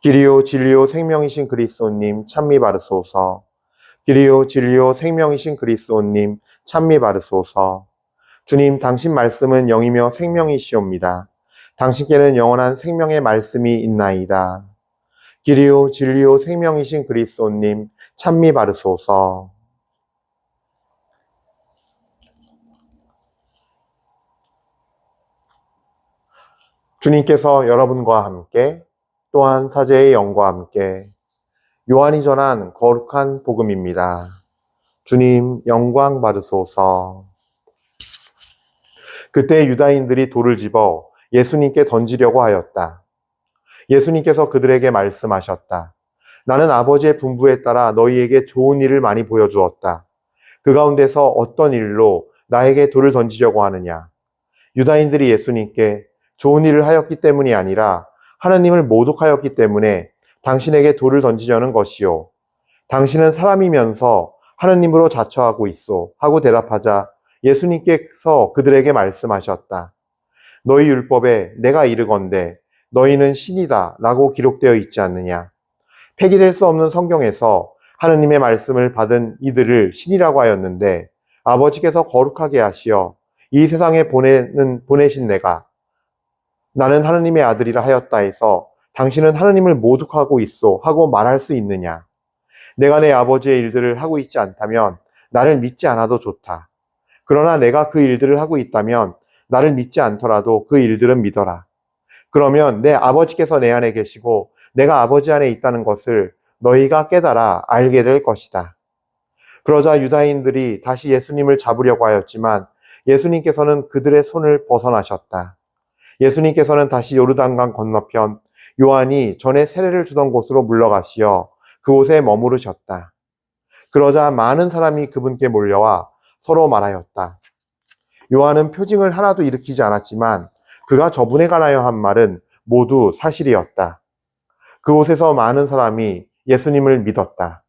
길이요 진리요 생명이신 그리스도님 찬미 받으소서. 길이요 진리요 생명이신 그리스도님 찬미 받으소서. 주님, 당신 말씀은 영이며 생명이시옵니다. 당신께는 영원한 생명의 말씀이 있나이다. 길이요 진리요 생명이신 그리스도님 찬미 받으소서. 주님께서 여러분과 함께 또한 사제의 영과 함께 요한이 전한 거룩한 복음입니다. 주님 영광 받으소서. 그때 유다인들이 돌을 집어 예수님께 던지려고 하였다. 예수님께서 그들에게 말씀하셨다. 나는 아버지의 분부에 따라 너희에게 좋은 일을 많이 보여주었다. 그 가운데서 어떤 일로 나에게 돌을 던지려고 하느냐? 유다인들이 예수님께 좋은 일을 하였기 때문이 아니라 하나님을 모독하였기 때문에 당신에게 돌을 던지려는 것이요. 당신은 사람이면서 하나님으로 자처하고 있소. 하고 대답하자 예수님께서 그들에게 말씀하셨다. 너희 율법에 내가 이르건대 너희는 신이다 라고 기록되어 있지 않느냐. 폐기될 수 없는 성경에서 하느님의 말씀을 받은 이들을 신이라고 하였는데 아버지께서 거룩하게 하시어 이 세상에 보내신 내가 나는 하느님의 아들이라 하였다 해서 당신은 하느님을 모독하고 있소 하고 말할 수 있느냐. 내가 내 아버지의 일들을 하고 있지 않다면 나를 믿지 않아도 좋다. 그러나 내가 그 일들을 하고 있다면 나를 믿지 않더라도 그 일들은 믿어라. 그러면 내 아버지께서 내 안에 계시고 내가 아버지 안에 있다는 것을 너희가 깨달아 알게 될 것이다. 그러자 유다인들이 다시 예수님을 잡으려고 하였지만 예수님께서는 그들의 손을 벗어나셨다. 예수님께서는 다시 요르단강 건너편 요한이 전에 세례를 주던 곳으로 물러가시어 그곳에 머무르셨다. 그러자 많은 사람이 그분께 몰려와 서로 말하였다. 요한은 표징을 하나도 일으키지 않았지만 그가 저분에 관하여 한 말은 모두 사실이었다. 그곳에서 많은 사람이 예수님을 믿었다.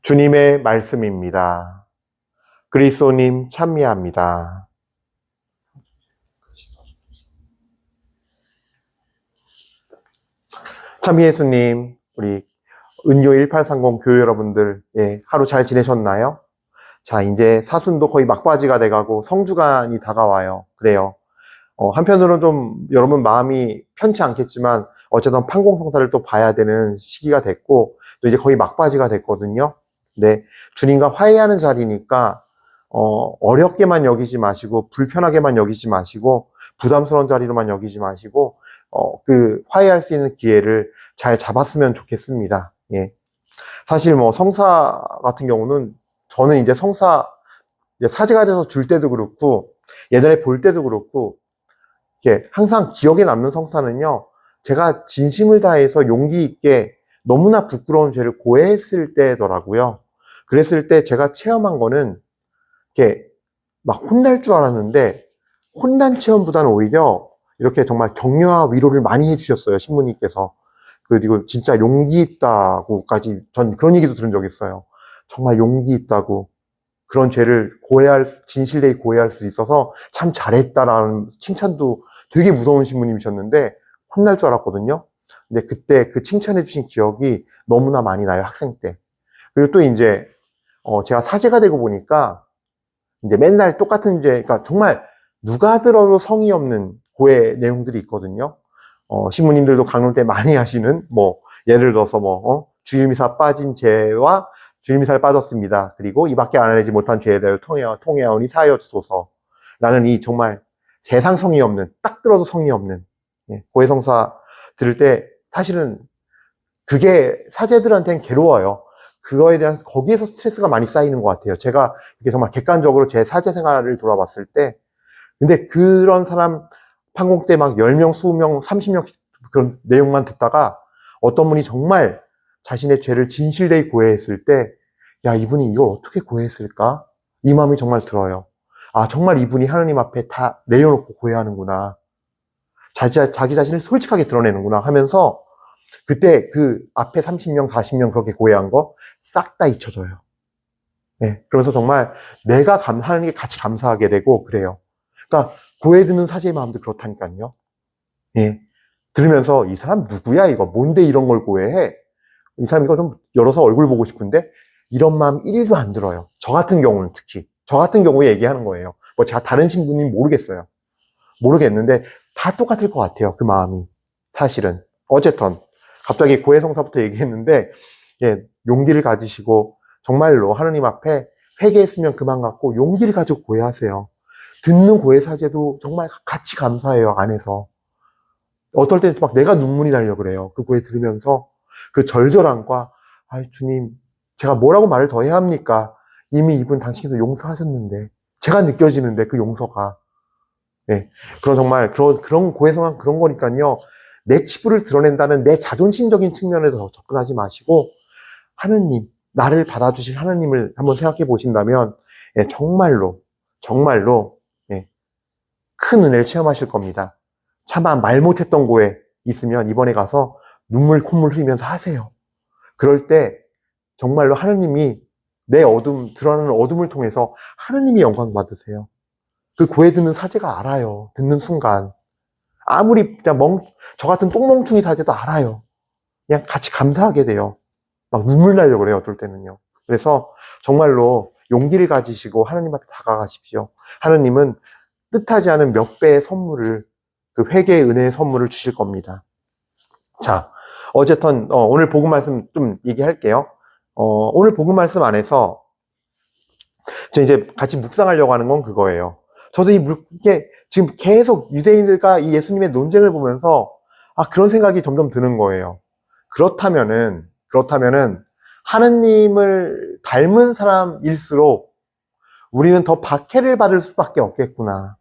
주님의 말씀입니다. 그리스도님 찬미합니다. 참 예수님, 우리 은요 1830 교회 여러분들, 하루 잘 지내셨나요? 자, 이제 사순도 거의 막바지가 돼가고 성주간이 다가와요. 그래요. 한편으로는 좀 여러분 마음이 편치 않겠지만 어쨌든 판공성사를 또 봐야 되는 시기가 됐고 또 이제 거의 막바지가 됐거든요. 근데 주님과 화해하는 자리니까 어렵게만 여기지 마시고 불편하게만 여기지 마시고 부담스러운 자리로만 여기지 마시고 그 화해할 수 있는 기회를 잘 잡았으면 좋겠습니다. 예. 사실 뭐 성사 같은 경우는 저는 이제 성사 이제 사제가 돼서 줄 때도 그렇고 예전에 볼 때도 그렇고 이게 항상 기억에 남는 성사는요. 제가 진심을 다해서 용기 있게 너무나 부끄러운 죄를 고해했을 때더라고요. 그랬을 때 제가 체험한 거는 이렇게 막 혼날 줄 알았는데 혼난 체험보다는 오히려 이렇게 정말 격려와 위로를 많이 해주셨어요. 신부님께서. 그리고 진짜 용기 있다고까지 전 그런 얘기도 들은 적이 있어요. 정말 용기 있다고 그런 죄를 진실되게 고해할 수 있어서 참 잘했다라는 칭찬도 되게 무서운 신부님이셨는데 혼날 줄 알았거든요. 근데 그때 그 칭찬해 주신 기억이 너무나 많이 나요. 학생 때. 그리고 또 이제 제가 사제가 되고 보니까 이제 맨날 똑같은 죄, 그러니까 정말 누가 들어도 성의 없는 고해 내용들이 있거든요. 신부님들도 강론 때 많이 하시는, 예를 들어서 주일미사 빠진 죄와 주일미사를 빠졌습니다. 그리고 이밖에 알아내지 못한 죄에 대하여 통회하오니 사하여 주소서. 라는 이 정말 세상 성의 없는, 딱 들어도 성의 없는, 고해성사 들을 때 사실은 그게 사제들한테는 괴로워요. 그거에 대한, 거기에서 스트레스가 많이 쌓이는 것 같아요. 제가 이렇게 정말 객관적으로 제 사제 생활을 돌아봤을 때, 근데 그런 사람 판공 때 막 10명, 20명, 30명 그런 내용만 듣다가 어떤 분이 정말 자신의 죄를 진실되게 고해했을 때, 야, 이분이 이걸 어떻게 고해했을까? 이 마음이 정말 들어요. 아, 정말 이분이 하나님 앞에 다 내려놓고 고해하는구나. 자기 자신을 솔직하게 드러내는구나 하면서 그때 그 앞에 30명, 40명 그렇게 고해한 거 싹 다 잊혀져요. 네, 그래서 정말 내가 하나님께 같이 감사하게 되고 그래요. 그러니까 고해 듣는 사제의 마음도 그렇다니까요. 예. 들으면서 이 사람 누구야 이거? 뭔데 이런 걸 고해해? 이 사람 이거 좀 열어서 얼굴 보고 싶은데 이런 마음 1도 안 들어요. 저 같은 경우는 특히. 저 같은 경우에 얘기하는 거예요. 뭐 제가 다른 신부님 모르겠어요. 모르겠는데 다 똑같을 것 같아요. 그 마음이. 사실은. 어쨌든 갑자기 고해성사부터 얘기했는데 예, 용기를 가지시고 정말로 하느님 앞에 회개했으면 그만 갖고 용기를 가지고 고해하세요. 듣는 고해사제도 정말 같이 감사해요. 안에서. 어떨 때는 막 내가 눈물이 나려 그래요. 그 고해 들으면서 그 절절함과 아이 주님 제가 뭐라고 말을 더 해야 합니까? 이미 이분 당신께서 용서하셨는데 제가 느껴지는데 그 용서가 네. 정말 그런 고해성한 그런 거니까요. 내 치부를 드러낸다는 내 자존심적인 측면에서 더 접근하지 마시고 하느님, 나를 받아주실 하느님을 한번 생각해 보신다면 예, 정말로 예, 큰 은혜를 체험하실 겁니다. 차마 말 못했던 고해 있으면 이번에 가서 눈물 콧물 흘리면서 하세요. 그럴 때 정말로 하느님이 내 드러나는 어둠을 통해서 하느님이 영광 받으세요. 그 고해 듣는 사제가 알아요. 듣는 순간. 아무리 그냥 저 같은 똥멍충이 사제도 알아요. 그냥 같이 감사하게 돼요. 막 눈물 나려고 그래요. 어떨 때는요. 그래서 정말로 용기를 가지시고 하느님 앞에 다가가십시오. 하느님은 뜻하지 않은 몇 배의 선물을, 그 회개의 은혜의 선물을 주실 겁니다. 자, 어쨌든 오늘 복음 말씀 좀 얘기할게요. 오늘 복음 말씀 안에서 저 이제 같이 묵상하려고 하는 건 그거예요. 저도 이게 지금 계속 유대인들과 이 예수님의 논쟁을 보면서 그런 생각이 점점 드는 거예요. 그렇다면은 하느님을 닮은 사람일수록 우리는 더 박해를 받을 수밖에 없겠구나.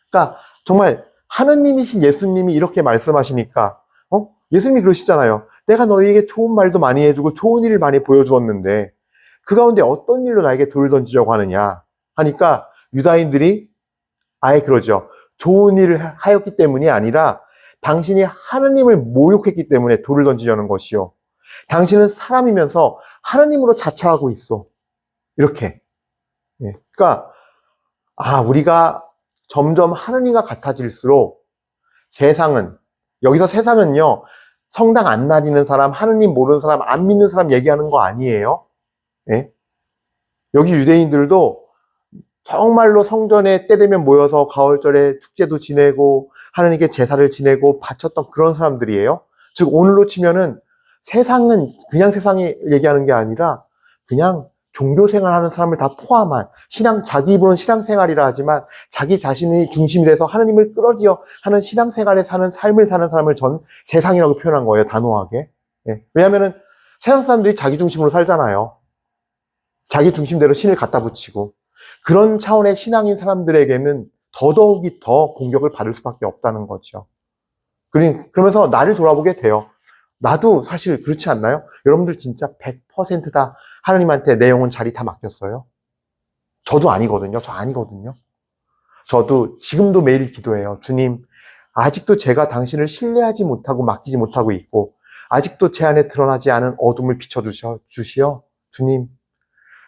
그러니까 정말 하느님이신 예수님이 이렇게 말씀하시니까 예수님이 그러시잖아요. 내가 너희에게 좋은 말도 많이 해주고 좋은 일을 많이 보여주었는데 그 가운데 어떤 일로 나에게 돌을 던지려고 하느냐 하니까 유다인들이 아예 그러죠. 좋은 일을 하였기 때문이 아니라 당신이 하느님을 모욕했기 때문에 돌을 던지려는 것이요. 당신은 사람이면서 하느님으로 자처하고 있어. 이렇게. 예. 그러니까 우리가 점점 하느님과 같아질수록 여기서 세상은요. 성당 안 다니는 사람, 하느님 모르는 사람, 안 믿는 사람 얘기하는 거 아니에요. 예? 여기 유대인들도 정말로 성전에 때 되면 모여서 가을절에 축제도 지내고 하느님께 제사를 지내고 바쳤던 그런 사람들이에요. 즉 오늘로 치면은 세상은 그냥 세상이 얘기하는 게 아니라 그냥 종교생활하는 사람을 다 포함한 자기 입으로는 신앙생활이라 하지만 자기 자신이 중심이 돼서 하느님을 끌어들여 하는 신앙생활에 사는 삶을 사는 사람을 전 세상이라고 표현한 거예요. 단호하게. 예. 왜냐하면은 세상 사람들이 자기 중심으로 살잖아요. 자기 중심대로 신을 갖다 붙이고 그런 차원의 신앙인 사람들에게는 더더욱이 더 공격을 받을 수밖에 없다는 거죠. 그러면서 나를 돌아보게 돼요. 나도 사실 그렇지 않나요? 여러분들 진짜 100%다 하느님한테 내 영혼 자리 다 맡겼어요? 저도 아니거든요. 저 아니거든요. 저도 지금도 매일 기도해요. 주님, 아직도 제가 당신을 신뢰하지 못하고 맡기지 못하고 있고 아직도 제 안에 드러나지 않은 어둠을 비춰주시어 주님,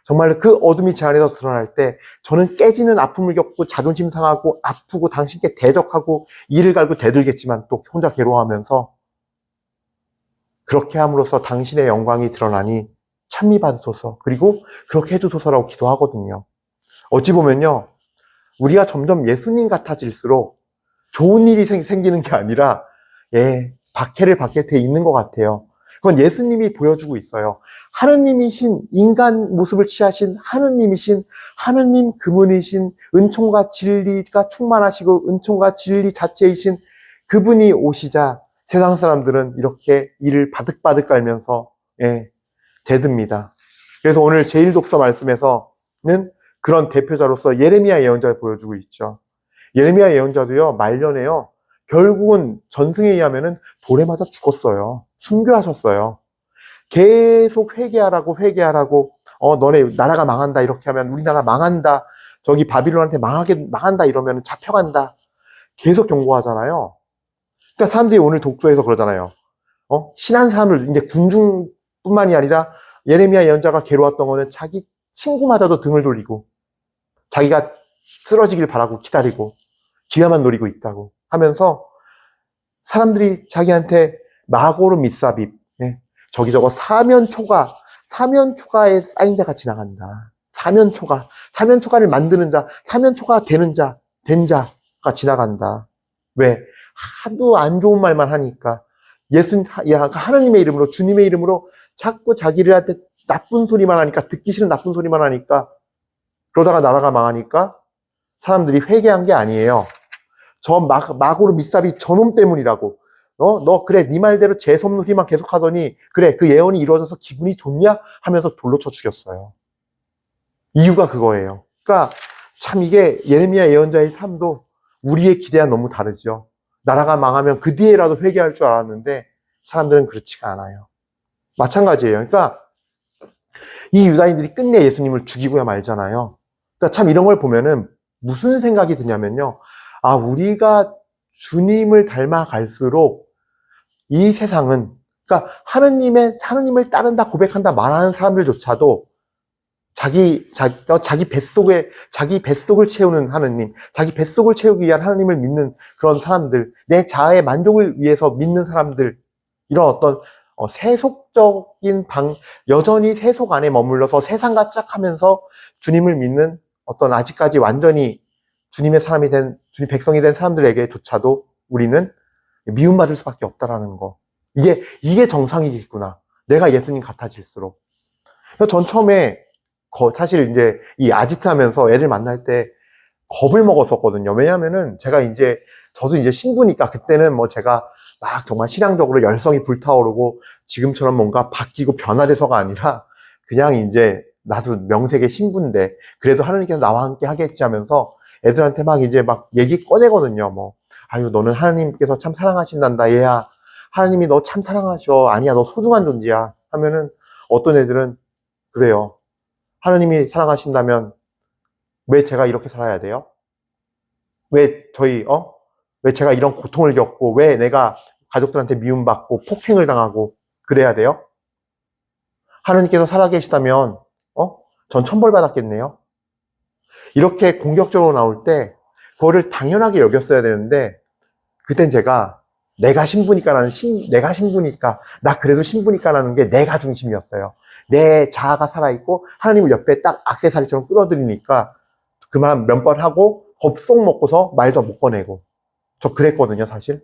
정말 그 어둠이 제 안에서 드러날 때 저는 깨지는 아픔을 겪고 자존심 상하고 아프고 당신께 대적하고 이를 갈고 대들겠지만 또 혼자 괴로워하면서 그렇게 함으로써 당신의 영광이 드러나니 찬미받으소서 그리고 그렇게 해주소서라고 기도하거든요. 어찌 보면요. 우리가 점점 예수님 같아질수록 좋은 일이 생기는 게 아니라 박해를 받게 돼 있는 것 같아요. 그건 예수님이 보여주고 있어요. 하느님이신 인간 모습을 취하신 하느님이신 하느님 그분이신 은총과 진리가 충만하시고 은총과 진리 자체이신 그분이 오시자 세상 사람들은 이렇게 이를 바득바득 깔면서 대듭니다. 그래서 오늘 제1독서 말씀에서는 그런 대표자로서 예레미야 예언자를 보여주고 있죠. 예레미야 예언자도요 말년에요 결국은 전승에 의하면은 돌에 맞아 죽었어요. 순교하셨어요. 계속 회개하라고 너네 나라가 망한다 이렇게 하면 우리나라 망한다 저기 바빌론한테 망한다 이러면 잡혀간다 계속 경고하잖아요. 그러니까 사람들이 오늘 독서에서 그러잖아요. 친한 사람들 이제 군중뿐만이 아니라 예레미야 예언자가 괴로웠던 거는 자기 친구마저도 등을 돌리고 자기가 쓰러지길 바라고 기다리고 기회만 노리고 있다고 하면서 사람들이 자기한테 마고로 밑삽입, 예. 저기저거 사면초가에 쌓인 자가 지나간다. 사면초가를 만드는 자, 사면초가 되는 자, 된 자가 지나간다. 왜? 하도 안 좋은 말만 하니까. 하나님의 이름으로, 주님의 이름으로 자꾸 자기들한테 나쁜 소리만 하니까, 듣기 싫은 나쁜 소리만 하니까, 그러다가 나라가 망하니까 사람들이 회개한 게 아니에요. 저 마고로 밑삽이 저놈 때문이라고. 너 그래, 네 말대로 재섭놀이만 계속 하더니, 그래, 그 예언이 이루어져서 기분이 좋냐? 하면서 돌로 쳐 죽였어요. 이유가 그거예요. 그러니까 참 이게 예레미야 예언자의 삶도 우리의 기대와 너무 다르죠. 나라가 망하면 그 뒤에라도 회개할 줄 알았는데 사람들은 그렇지가 않아요. 마찬가지예요. 그러니까 이 유다인들이 끝내 예수님을 죽이고야 말잖아요. 그러니까 참 이런 걸 보면은 무슨 생각이 드냐면요. 아, 우리가 주님을 닮아갈수록 이 세상은, 그러니까 하느님을 따른다, 고백한다, 말하는 사람들조차도 자기 뱃속을 채우는 하느님, 자기 뱃속을 채우기 위한 하느님을 믿는 그런 사람들, 내 자아의 만족을 위해서 믿는 사람들, 이런 어떤 세속적인 여전히 세속 안에 머물러서 세상과 짝하면서 주님을 믿는 어떤 아직까지 완전히 주님의 주님 백성이 된 사람들에게조차도 우리는 미움받을 수밖에 없다라는 거. 이게 정상이겠구나. 내가 예수님 같아질수록. 그래서 전 처음에 사실 이제 이 아지트 하면서 애들 만날 때 겁을 먹었었거든요. 왜냐면은 저도 이제 신부니까 그때는 뭐 제가 막 정말 신앙적으로 열성이 불타오르고 지금처럼 뭔가 바뀌고 변화돼서가 아니라 그냥 이제 나도 명색의 신부인데 그래도 하나님께서 나와 함께 하겠지 하면서 애들한테 막 얘기 꺼내거든요. 뭐, 아유, 너는 하나님께서 참 사랑하신단다. 얘야, 하나님이 너 참 사랑하셔. 아니야, 너 소중한 존재야. 하면은 어떤 애들은 그래요. 하나님이 사랑하신다면 왜 제가 이렇게 살아야 돼요? 왜 제가 이런 고통을 겪고 왜 내가 가족들한테 미움받고 폭행을 당하고 그래야 돼요? 하나님께서 살아계시다면 전 천벌받았겠네요. 이렇게 공격적으로 나올 때 그거를 당연하게 여겼어야 되는데 그땐 제가 내가 신부니까 나 그래도 신부니까라는 게 내가 중심이었어요. 내 자아가 살아있고 하나님을 옆에 딱 액세서리처럼 끌어들이니까 그만 몇 번 하고 겁속 먹고서 말도 못 꺼내고 저 그랬거든요, 사실.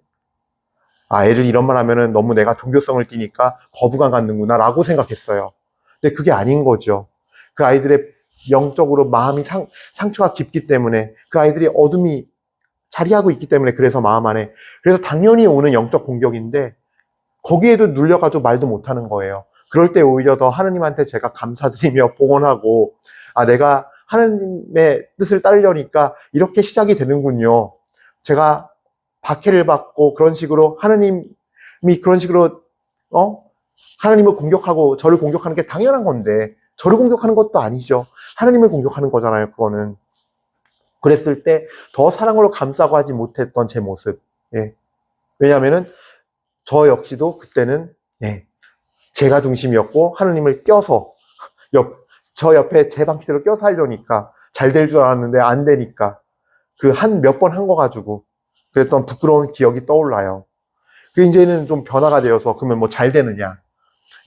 아, 애들 이런 말 하면은 너무 내가 종교성을 띠니까 거부감 갖는구나 라고 생각했어요. 근데 그게 아닌 거죠. 그 아이들의 영적으로 마음이 상처가 깊기 때문에 그 아이들이 어둠이 자리하고 있기 때문에 그래서 마음 안에 그래서 당연히 오는 영적 공격인데 거기에도 눌려가지고 말도 못하는 거예요. 그럴 때 오히려 더 하느님한테 제가 감사드리며 봉헌하고 아, 내가 하느님의 뜻을 따르려니까 이렇게 시작이 되는군요. 제가 박해를 받고 그런 식으로 하느님이 그런 식으로 하느님을 공격하고 저를 공격하는 게 당연한 건데 저를 공격하는 것도 아니죠. 하느님을 공격하는 거잖아요, 그거는. 그랬을 때 더 사랑으로 감싸고 하지 못했던 제 모습. 예. 왜냐하면은 저 역시도 그때는 제가 중심이었고 하느님을 껴서 저 옆에 제 방식대로 껴서 하려니까 잘 될 줄 알았는데 안 되니까 그 몇 번 한 거 가지고 그랬던 부끄러운 기억이 떠올라요. 그 이제는 좀 변화가 되어서 그러면 뭐 잘 되느냐.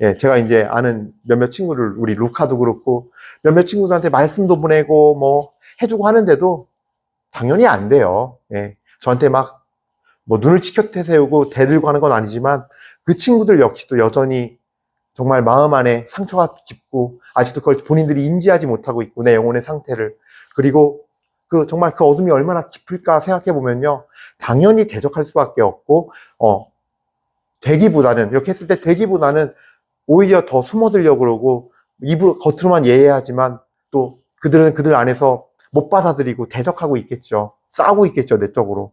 예, 제가 이제 아는 몇몇 친구들, 우리 루카도 그렇고, 몇몇 친구들한테 말씀도 보내고, 뭐, 해주고 하는데도 당연히 안 돼요. 예, 저한테 눈을 치켜대 세우고 대들고 하는 건 아니지만, 그 친구들 역시도 여전히 정말 마음 안에 상처가 깊고, 아직도 그걸 본인들이 인지하지 못하고 있고, 내 영혼의 상태를. 그리고 정말 그 어둠이 얼마나 깊을까 생각해보면요. 당연히 대적할 수밖에 없고, 이렇게 했을 때 되기보다는 오히려 더 숨어들려고 그러고 겉으로만 예의하지만 또 그들은 그들 안에서 못 받아들이고 대적하고 있겠죠. 싸우고 있겠죠, 내적으로.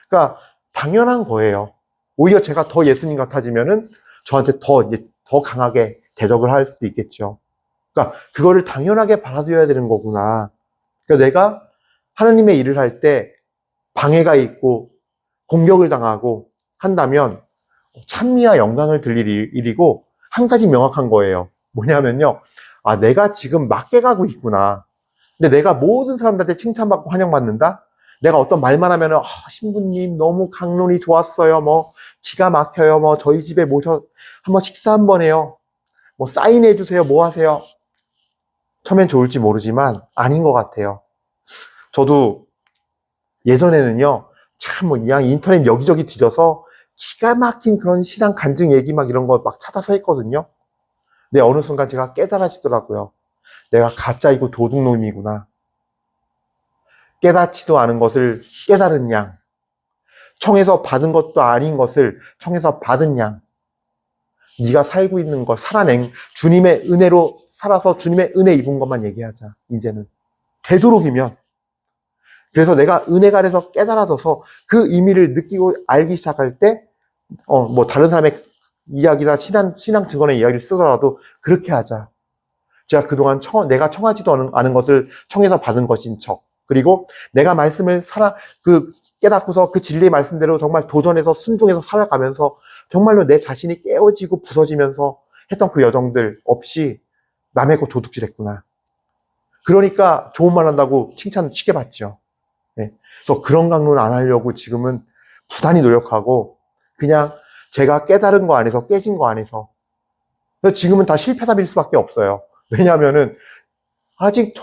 그러니까 당연한 거예요. 오히려 제가 더 예수님 같아지면은 저한테 더 강하게 대적을 할 수도 있겠죠. 그러니까 그거를 당연하게 받아들여야 되는 거구나. 그러니까 내가 하나님의 일을 할 때 방해가 있고 공격을 당하고 한다면 찬미와 영광을 들릴 일이고 한 가지 명확한 거예요. 뭐냐면요. 아, 내가 지금 맞게 가고 있구나. 근데 내가 모든 사람들한테 칭찬받고 환영받는다? 내가 어떤 말만 하면은, 신부님 너무 강론이 좋았어요. 뭐, 기가 막혀요. 뭐, 저희 집에 한번 식사 한번 해요. 뭐, 사인해 주세요. 뭐 하세요? 처음엔 좋을지 모르지만, 아닌 것 같아요. 저도 예전에는요, 참, 그냥 인터넷 여기저기 뒤져서 기가 막힌 그런 신앙 간증 얘기 막 이런 거 막 찾아서 했거든요. 근데 어느 순간 제가 깨달아지더라고요. 내가 가짜이고 도둑놈이구나. 깨닫지도 않은 것을 깨달은 양. 청에서 받은 것도 아닌 것을 청에서 받은 양. 네가 살고 있는 걸 살아낸 주님의 은혜로 살아서 주님의 은혜 입은 것만 얘기하자. 이제는. 되도록이면. 그래서 내가 은혜가 돼서 깨달아져서 그 의미를 느끼고 알기 시작할 때, 뭐 다른 사람의 이야기나 신앙 증언의 이야기를 쓰더라도 그렇게 하자. 제가 그동안 내가 청하지도 않은 것을 청해서 받은 것인 척. 그리고 내가 말씀을 깨닫고서 그 진리의 말씀대로 정말 도전해서 순종해서 살아가면서 정말로 내 자신이 깨어지고 부서지면서 했던 그 여정들 없이 남의 거 도둑질했구나. 그러니까 좋은 말 한다고 칭찬 쉽게 받죠. 네. 그래서 그런 강론을 안 하려고 지금은 부단히 노력하고 그냥 제가 깨달은 거 안에서 깨진 거 안에서 지금은 다 실패담일 수밖에 없어요. 왜냐하면은 아직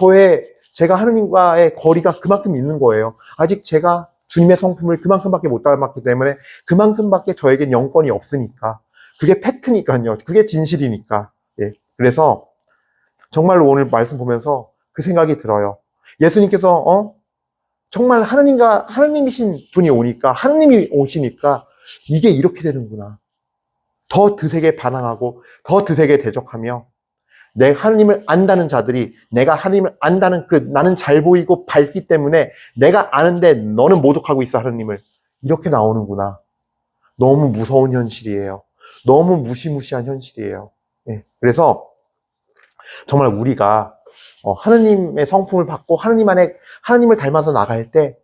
제가 하느님과의 거리가 그만큼 있는 거예요. 아직 제가 주님의 성품을 그만큼밖에 못 닮았기 때문에 그만큼밖에 저에겐 영권이 없으니까. 그게 팩트니까요. 그게 진실이니까. 예. 그래서 정말로 오늘 말씀 보면서 그 생각이 들어요. 예수님께서 정말 하느님이신 분이 오니까 하느님이 오시니까 이게 이렇게 되는구나. 더 드세게 반항하고 더 드세게 대적하며 내 하느님을 안다는 자들이 내가 하느님을 안다는 나는 잘 보이고 밝기 때문에 내가 아는데 너는 모독하고 있어 하느님을 이렇게 나오는구나. 너무 무서운 현실이에요. 너무 무시무시한 현실이에요. 예. 그래서 정말 우리가 하느님의 성품을 받고 하느님을 닮아서 나갈 때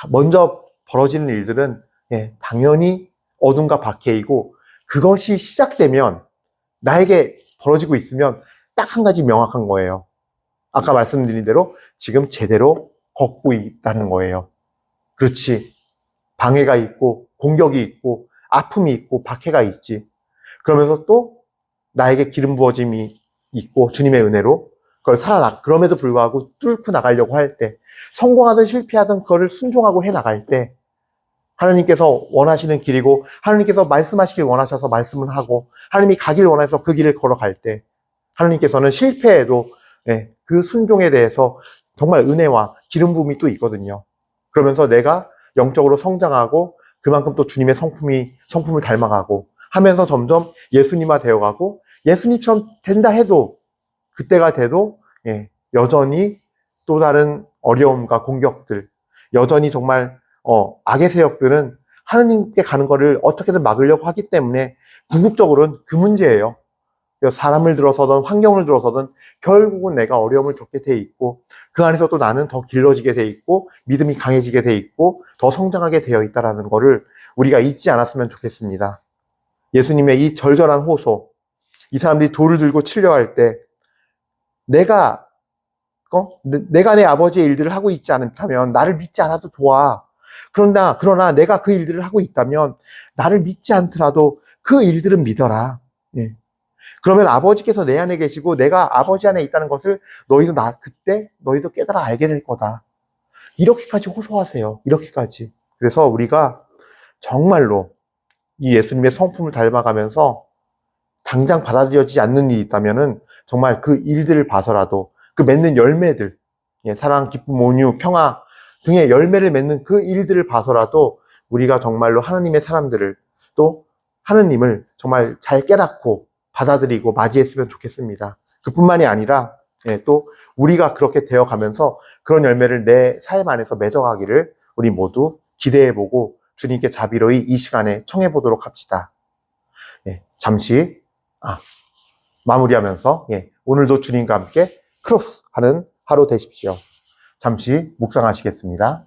먼저 벌어지는 일들은 당연히 어둠과 박해이고 그것이 시작되면 나에게 벌어지고 있으면 딱 한 가지 명확한 거예요. 아까 말씀드린 대로 지금 제대로 걷고 있다는 거예요. 그렇지. 방해가 있고 공격이 있고 아픔이 있고 박해가 있지. 그러면서 또 나에게 기름 부어짐이 있고 주님의 은혜로 그걸 그럼에도 불구하고 뚫고 나가려고 할 때 성공하든 실패하든 그거를 순종하고 해 나갈 때 하나님께서 원하시는 길이고 하나님께서 말씀하시길 원하셔서 말씀을 하고 하나님이 가길 원해서 그 길을 걸어갈 때 하나님께서는 실패해도 그 순종에 대해서 정말 은혜와 기름 부음이 또 있거든요. 그러면서 내가 영적으로 성장하고 그만큼 또 주님의 성품을 닮아가고 하면서 점점 예수님화 되어가고 예수님처럼 된다 해도 그때가 돼도 여전히 또 다른 어려움과 공격들 여전히 정말 악의 세력들은 하느님께 가는 거를 어떻게든 막으려고 하기 때문에 궁극적으로는 그 문제예요. 사람을 들어서든 환경을 들어서든 결국은 내가 어려움을 겪게 돼 있고 그 안에서 또 나는 더 길러지게 돼 있고 믿음이 강해지게 돼 있고 더 성장하게 되어 있다는 거를 우리가 잊지 않았으면 좋겠습니다. 예수님의 이 절절한 호소, 이 사람들이 돌을 들고 치려 할 때 내가 내 아버지의 일들을 하고 있지 않다면 나를 믿지 않아도 좋아. 그러나 내가 그 일들을 하고 있다면 나를 믿지 않더라도 그 일들은 믿어라. 예. 그러면 아버지께서 내 안에 계시고 내가 아버지 안에 있다는 것을 그때 너희도 깨달아 알게 될 거다. 이렇게까지 호소하세요. 이렇게까지. 그래서 우리가 정말로 이 예수님의 성품을 닮아가면서 당장 받아들여지지 않는 일이 있다면은 정말 그 일들을 봐서라도 그 맺는 열매들, 사랑, 기쁨, 온유, 평화 등의 열매를 맺는 그 일들을 봐서라도 우리가 정말로 하느님의 사람들을 또 하느님을 정말 잘 깨닫고 받아들이고 맞이했으면 좋겠습니다. 그뿐만이 아니라 또 우리가 그렇게 되어가면서 그런 열매를 내 삶 안에서 맺어가기를 우리 모두 기대해보고 주님께 자비로이 이 시간에 청해보도록 합시다. 잠시 마무리하면서 오늘도 주님과 함께 크로스하는 하루 되십시오. 잠시 묵상하시겠습니다.